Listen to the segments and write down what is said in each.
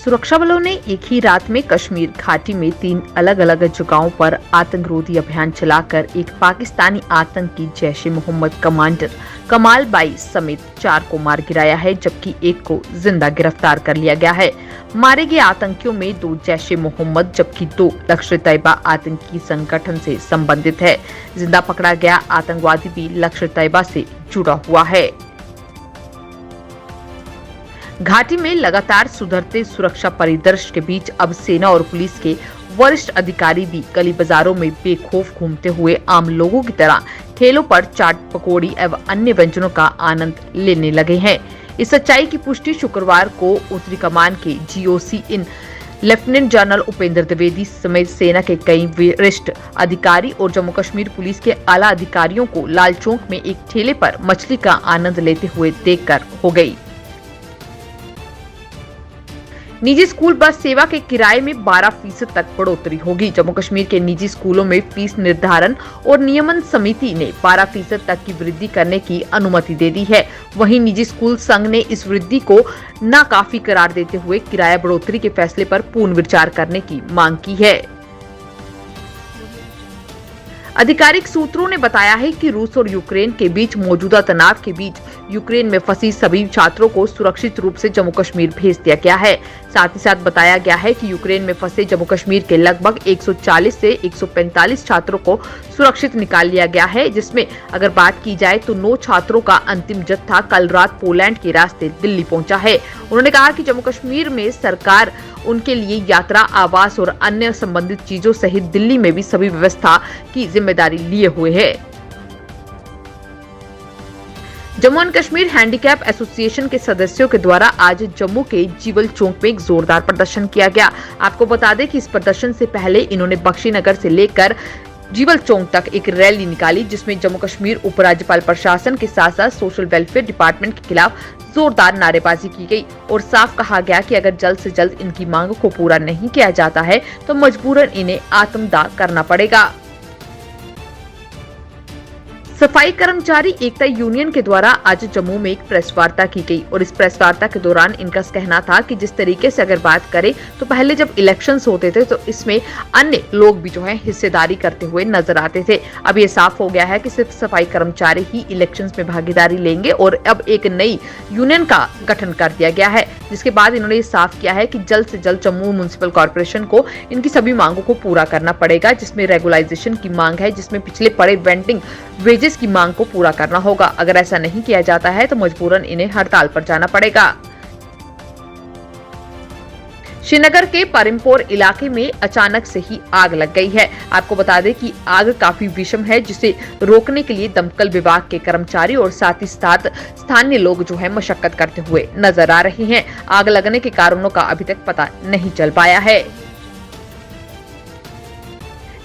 सुरक्षा बलों ने एक ही रात में कश्मीर घाटी में 3 अलग अलग जगहों पर आतंकरोधी अभियान चलाकर एक पाकिस्तानी आतंकी जैश ए मोहम्मद कमांडर कमाल बाई समेत 4 को मार गिराया है, जबकि एक को जिंदा गिरफ्तार कर लिया गया है। मारे गए आतंकियों में 2 जैश ए मोहम्मद जबकि 2 लश्कर-ए-तैयबा आतंकी संगठन से संबंधित है। जिंदा पकड़ा गया आतंकवादी भी लश्कर-ए-तैयबा से जुड़ा हुआ है। घाटी में लगातार सुधरते सुरक्षा परिदृश्य के बीच अब सेना और पुलिस के वरिष्ठ अधिकारी भी गली बाजारों में बेखौफ घूमते हुए आम लोगों की तरह ठेलों पर चाट पकौड़ी एवं अन्य व्यंजनों का आनंद लेने लगे हैं। इस सच्चाई की पुष्टि शुक्रवार को उत्तरी कमान के GOC in lieutenant general Upendra Dwivedi समेत सेना के कई वरिष्ठ अधिकारी और जम्मू कश्मीर पुलिस के आला अधिकारियों को लाल चौक में एक ठेले पर मछली का आनंद लेते हुए देखकर हो गई। निजी स्कूल बस सेवा के किराए में 12% तक बढ़ोतरी होगी। जम्मू कश्मीर के निजी स्कूलों में फीस निर्धारण और नियमन समिति ने 12% तक की वृद्धि करने की अनुमति दे दी है। वहीं निजी स्कूल संघ ने इस वृद्धि को नाकाफी करार देते हुए किराया बढ़ोतरी के फैसले पर पुनः विचार करने की मांग की है। आधिकारिक सूत्रों ने बताया है कि रूस और यूक्रेन के बीच मौजूदा तनाव के बीच यूक्रेन में फंसी सभी छात्रों को सुरक्षित रूप से जम्मू कश्मीर भेज दिया गया है। साथ ही साथ बताया गया है कि यूक्रेन में फंसे जम्मू कश्मीर के लगभग 140 से 145 छात्रों को सुरक्षित निकाल लिया गया है, जिसमें अगर बात की जाए तो 9 छात्रों का अंतिम जत्था कल रात पोलैंड के रास्ते दिल्ली पहुंचा है। उन्होंने कहा कि जम्मू कश्मीर में सरकार उनके लिए यात्रा, आवास और अन्य संबंधित चीजों सहित दिल्ली में भी सभी व्यवस्था की जिम्मेदारी लिए हुए है। Jammu and Kashmir handicap association के सदस्यों के द्वारा आज जम्मू के जीवल चौक में एक जोरदार प्रदर्शन किया गया। आपको बता दें कि इस प्रदर्शन से पहले इन्होंने बख्शीनगर से लेकर जीवल चौक तक एक रैली निकाली, जिसमें जम्मू कश्मीर उपराज्यपाल प्रशासन के साथ साथ सोशल वेलफेयर डिपार्टमेंट के खिलाफ जोरदार नारेबाजी की गई और साफ कहा गया कि अगर जल्द से जल्द इनकी मांग को पूरा नहीं किया जाता है तो मजबूरन इन्हें आत्मदाह करना पड़ेगा। सफाई कर्मचारी एकता यूनियन के द्वारा आज जम्मू में एक प्रेस वार्ता की गई और इस प्रेस वार्ता के दौरान इनका कहना था कि जिस तरीके से अगर बात करें तो पहले जब इलेक्शंस होते थे तो इसमें अन्य लोग भी जो है हिस्सेदारी करते हुए नजर आते थे। अब ये साफ हो गया है कि सिर्फ सफाई कर्मचारी ही इलेक्शंस में भागीदारी लेंगे और अब एक नई यूनियन का गठन कर दिया गया है, जिसके बाद इन्होंने ये साफ किया है कि जल्द से जल्द जम्मू म्युनिसिपल कॉर्पोरेशन को इनकी सभी मांगों को पूरा करना पड़ेगा, जिसमें रेगुलाइजेशन की मांग है, जिसमें पिछले पड़े वेंडिंग वेजेस की मांग को पूरा करना होगा। अगर ऐसा नहीं किया जाता है तो मजबूरन इन्हें हड़ताल पर जाना पड़ेगा। श्रीनगर के परिमपोर इलाके में अचानक से ही आग लग गई है। आपको बता दें कि आग काफी विषम है, जिसे रोकने के लिए दमकल विभाग के कर्मचारी और साथ ही साथ स्थानीय लोग जो है मशक्कत करते हुए नजर आ रहे हैं। आग लगने के कारणों का अभी तक पता नहीं चल पाया है।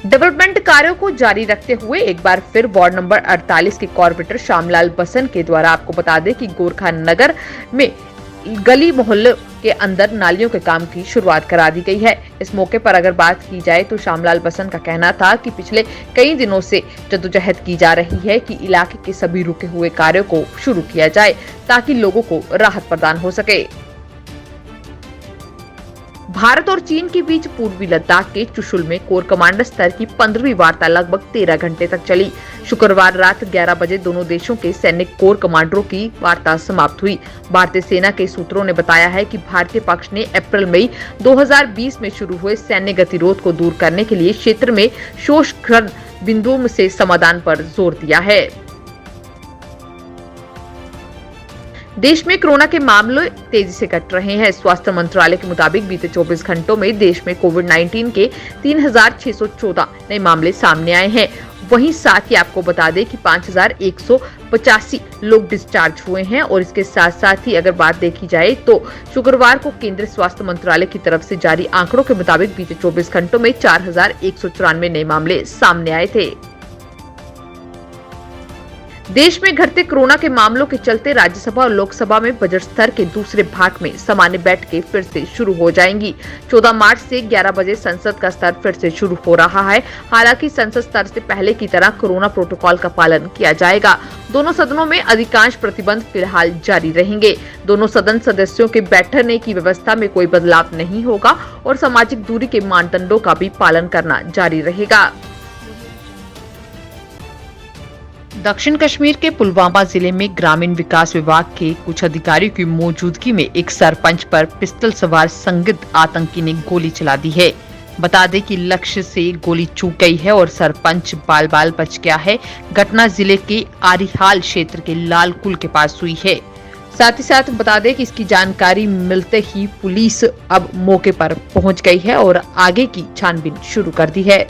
डेवलपमेंट कार्यों को जारी रखते हुए एक बार फिर वार्ड नंबर 48 के कॉर्पोरेटर श्यामलाल बसन के द्वारा आपको बता दें कि गोरखा नगर में गली मोहल्ले के अंदर नालियों के काम की शुरुआत करा दी गई है। इस मौके पर अगर बात की जाए तो श्यामलाल बसन का कहना था कि पिछले कई दिनों से जद्दोजहद की जा रही है कि इलाके के सभी रुके हुए कार्यों को शुरू किया जाए ताकि लोगों को राहत प्रदान हो सके। भारत और चीन के बीच पूर्वी लद्दाख के चुशुल में कोर कमांडर स्तर की 15वीं वार्ता लगभग 13 घंटे तक चली। शुक्रवार रात 11 बजे दोनों देशों के सैनिक कोर कमांडरों की वार्ता समाप्त हुई। भारतीय सेना के सूत्रों ने बताया है कि भारतीय पक्ष ने अप्रैल-मई 2020 में शुरू हुए सैन्य गतिरोध को दूर करने के लिए क्षेत्र में शोषण बिंदुओं से समाधान पर जोर दिया है। देश में कोरोना के मामले तेजी से घट रहे हैं। स्वास्थ्य मंत्रालय के मुताबिक बीते 24 घंटों में देश में कोविड-19 के 3,614 नए मामले सामने आए हैं। वहीं साथ ही आपको बता दें कि 5,185 लोग डिस्चार्ज हुए हैं और इसके साथ साथ ही अगर बात देखी जाए तो शुक्रवार को केंद्रीय स्वास्थ्य मंत्रालय की तरफ से जारी आंकड़ों के मुताबिक बीते 24 घंटों में 4,194 नए मामले सामने आए थे। देश में घटते कोरोना के मामलों के चलते राज्यसभा और लोकसभा में बजट स्तर के दूसरे भाग में सामान्य बैठकें फिर से शुरू हो जाएंगी। 14 मार्च से 11 बजे संसद का सत्र फिर से शुरू हो रहा है। हालांकि संसद सत्र से पहले की तरह कोरोना प्रोटोकॉल का पालन किया जाएगा। दोनों सदनों में अधिकांश प्रतिबंध फिलहाल जारी रहेंगे। दोनों सदन सदस्यों के बैठने की व्यवस्था में कोई बदलाव नहीं होगा और सामाजिक दूरी के मानदंडों का भी पालन करना जारी रहेगा। दक्षिण कश्मीर के पुलवामा जिले में ग्रामीण विकास विभाग के कुछ अधिकारियों की मौजूदगी में एक सरपंच पर पिस्टल सवार संदिग्ध आतंकी ने गोली चला दी है। बता दें कि लक्ष्य से गोली चूक गई है और सरपंच बाल बाल बच गया है। घटना जिले के आरिहाल क्षेत्र के लालकुल के पास हुई है। साथ ही साथ बता दें कि इसकी जानकारी मिलते ही पुलिस अब मौके पर पहुंच गई है और आगे की छानबीन शुरू कर दी है।